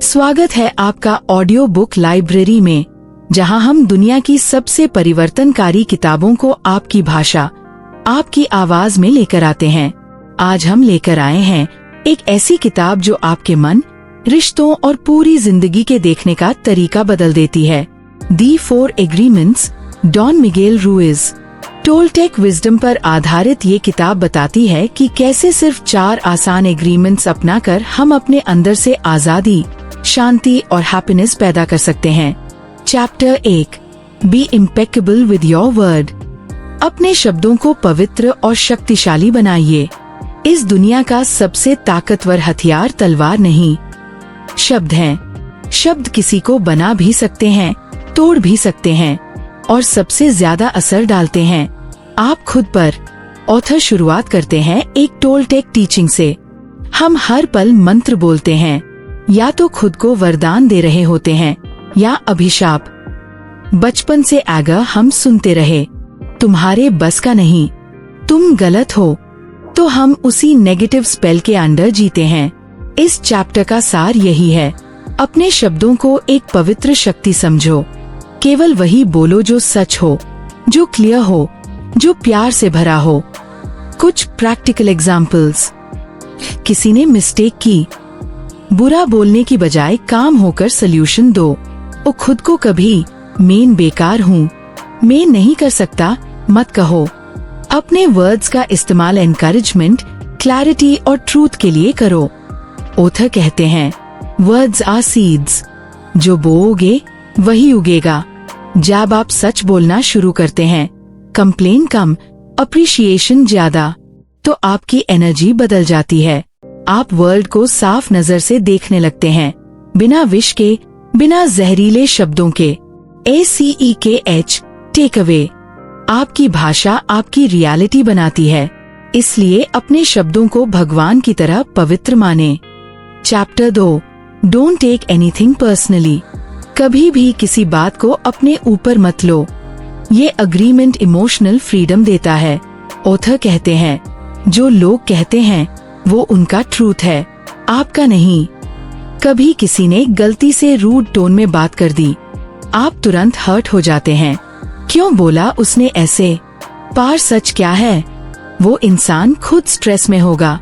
स्वागत है आपका ऑडियो बुक लाइब्रेरी में, जहां हम दुनिया की सबसे परिवर्तनकारी किताबों को आपकी भाषा, आपकी आवाज में लेकर आते हैं। आज हम लेकर आए हैं एक ऐसी किताब जो आपके मन, रिश्तों और पूरी जिंदगी के देखने का तरीका बदल देती है। The 4 agreements, Don Miguel Ruiz. Toltec wisdom पर आधारित ये किताब बताती है कि कैसे सिर्फ 4 आसान एग्रीमेंट्स अपनाकर हम अपने अंदर से आजादी, शांति और हैप्पीनेस पैदा कर सकते हैं। Chapter 1, be impeccable with your word. अपने शब्दों को पवित्र और शक्तिशाली बनाइए। इस दुनिया का सबसे ताकतवर हथियार तलवार नहीं, शब्द हैं। शब्द किसी को बना भी सकते हैं, तोड़ भी सकते हैं और सबसे ज्यादा असर डालते हैं आप खुद पर। ऑथर शुरुआत करते हैं एक टोलटेक टीचिंग से। हम हर पल मंत्र बोलते हैं, या तो खुद को वरदान दे रहे होते हैं या अभिशाप। बचपन से आगे हम सुनते रहे, तुम्हारे बस का नहीं, तुम गलत हो, तो हम उसी नेगेटिव स्पेल के अंडर जीते हैं। इस चैप्टर का सार यही है, अपने शब्दों को एक पवित्र शक्ति समझो। केवल वही बोलो जो सच हो, जो क्लियर हो, जो प्यार से भरा हो। कुछ प्रैक्टिकल एग्जाम्पल्स। किसी ने मिस्टेक की, बुरा बोलने की बजाय काम होकर सल्यूशन दो। और खुद को कभी मैं बेकार हूँ, मैं नहीं कर सकता मत कहो। अपने वर्ड्स का इस्तेमाल एनकरेजमेंट, क्लैरिटी और ट्रूथ के लिए करो। ऑथर कहते हैं, वर्ड्स आर सीड्स, जो बोओगे वही उगेगा। जब आप सच बोलना शुरू करते हैं, कंप्लेन कम, अप्रिशिएशन ज्यादा, तो आपकी एनर्जी बदल जाती है। आप वर्ल्ड को साफ नजर से देखने लगते हैं, बिना विष के, बिना जहरीले शब्दों के। ACEKH, take away. आपकी भाषा आपकी रियलिटी बनाती है, इसलिए अपने शब्दों को भगवान की तरह पवित्र माने। Chapter 2, don't take anything personally. कभी भी किसी बात को अपने ऊपर मत लो। ये अग्रीमेंट इमोशनल फ्रीडम देता है। ऑथर कहते हैं, जो लोग कहते हैं वो उनका ट्रूथ है, आपका नहीं। कभी किसी ने गलती से रूड टोन में बात कर दी, आप तुरंत हर्ट हो जाते हैं। क्यों बोला उसने ऐसे? पर सच क्या है? वो इंसान खुद स्ट्रेस में होगा।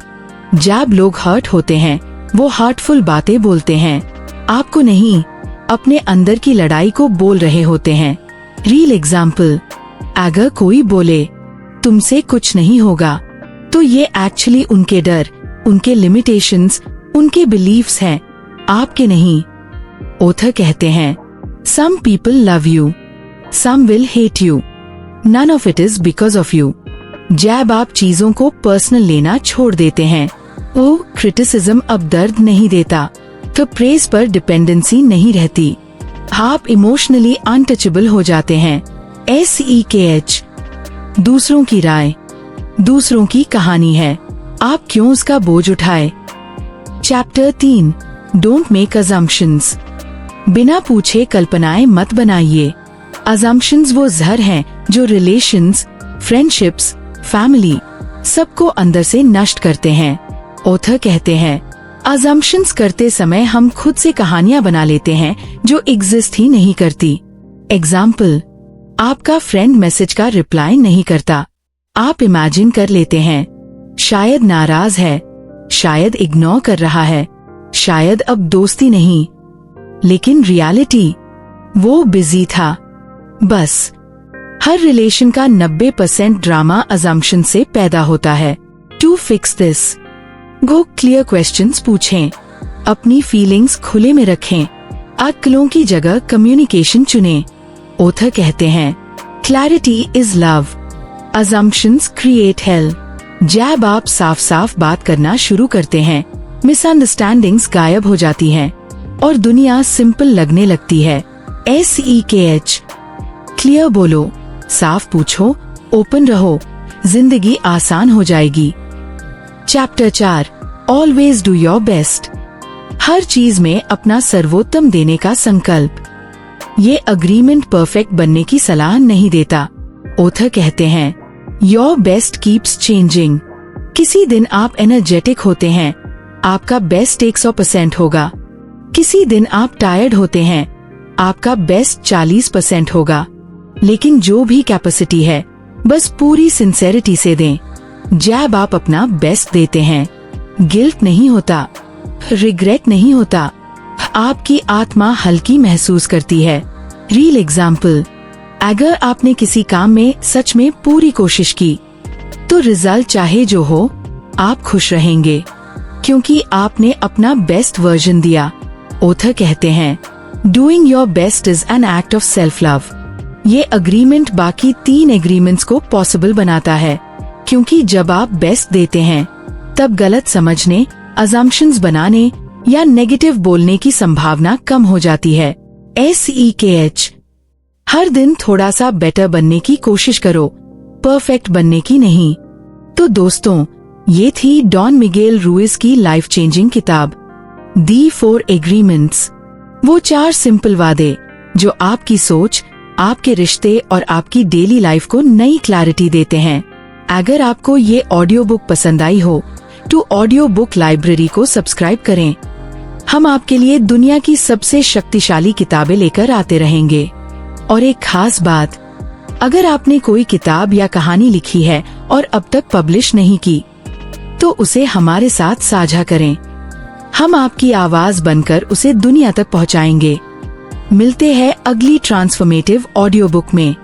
जब लोग हर्ट होते हैं, वो हर्टफुल बातें बोलते हैं, आपको नहीं, अपने अंदर की लड़ाई को बोल रहे होते हैं। रियल एग्जाम्पल, अगर कोई बोले तुमसे कुछ नहीं होगा, तो ये एक्चुअली उनके डर, उनके लिमिटेशंस, उनके बिलीफ्स हैं, आपके नहीं। ऑथर कहते हैं, some people love you, some will hate you, none of it is because of you. जब आप चीजों को पर्सनल लेना छोड़ देते हैं, वो क्रिटिसिज्म अब दर्द नहीं देता, तो प्रेज पर डिपेंडेंसी नहीं रहती। आप इमोशनली अनटचेबल हो जाते हैं। SEKH, दूसरों की राय, दूसरों की कहानी है, आप क्यों उसका बोझ उठाए। Chapter 3, don't make assumptions. बिना पूछे कल्पनाएं मत बनाइए। अजम्पशंस वो जहर हैं जो रिलेशंस, फ्रेंडशिप्स, फैमिली, सबको अंदर से नष्ट करते हैं। ऑथर कहते हैं, अजम्पशंस करते समय हम खुद से कहानियां बना लेते हैं जो एग्जिस्ट ही नहीं करती। एग्जाम्पल, आपका फ्रेंड मैसेज का रिप्लाई नहीं करता, आप इमेजिन कर लेते हैं, शायद नाराज है, शायद इग्नोर कर रहा है, शायद अब दोस्ती नहीं। लेकिन रियलिटी, वो बिजी था। बस हर रिलेशन का 90% ड्रामा अजम्पशन से पैदा होता है। To fix this, go clear questions पूछें, अपनी फीलिंग्स खुले में रखें, अक्लों की जगह कम्युनिकेशन चुनें। ऑथर कहते हैं, clarity is love, assumptions create hello. जब आप साफ साफ बात करना शुरू करते हैं, मिसअंडरस्टैंडिंग्स गायब हो जाती हैं और दुनिया सिंपल लगने लगती है। SEKH, क्लियर बोलो, साफ पूछो, ओपन रहो, जिंदगी आसान हो जाएगी। Chapter 4, always do your best. हर चीज में अपना सर्वोत्तम देने का संकल्प। ये अग्रीमेंट परफेक्ट बनने की सलाह नहीं देता। ऑथर कहते हैं, योर बेस्ट कीप्स चेंजिंग। किसी दिन आप एनर्जेटिक होते हैं, आपका बेस्ट 100% होगा, किसी दिन आप टायर्ड होते हैं, आपका बेस्ट 40% होगा, लेकिन जो भी कैपेसिटी है बस पूरी सिंसेरिटी से दें। जब आप अपना बेस्ट देते हैं, गिल्ट नहीं होता, रिग्रेट नहीं होता, आपकी आत्मा हल्की महसूस करती है। रियल एग्जाम्पल, अगर आपने किसी काम में सच में पूरी कोशिश की तो रिजल्ट चाहे जो हो, आप खुश रहेंगे क्योंकि आपने अपना बेस्ट वर्जन दिया। ऑथर कहते हैं, doing your best is an act of self love. ये अग्रीमेंट बाकी 3 एग्रीमेंट्स को पॉसिबल बनाता है, क्योंकि जब आप बेस्ट देते हैं तब गलत समझने, अजम्पशंस बनाने या नेगेटिव बोलने की संभावना कम हो जाती है। SEKH, हर दिन थोड़ा सा बेटर बनने की कोशिश करो, परफेक्ट बनने की नहीं। तो दोस्तों, ये थी डॉन मिगेल रुइस की लाइफ चेंजिंग किताब दी 4 एग्रीमेंट्स। वो 4 सिंपल वादे जो आपकी सोच, आपके रिश्ते और आपकी डेली लाइफ को नई क्लैरिटी देते हैं। अगर आपको ये ऑडियो बुक पसंद आई हो तो ऑडियो बुक लाइब्रेरी को सब्सक्राइब करें। हम आपके लिए दुनिया की सबसे शक्तिशाली किताबें लेकर आते रहेंगे। और एक खास बात, अगर आपने कोई किताब या कहानी लिखी है और अब तक पब्लिश नहीं की, तो उसे हमारे साथ साझा करें। हम आपकी आवाज बनकर उसे दुनिया तक पहुंचाएंगे। मिलते हैं अगली ट्रांसफॉर्मेटिव ऑडियो बुक में।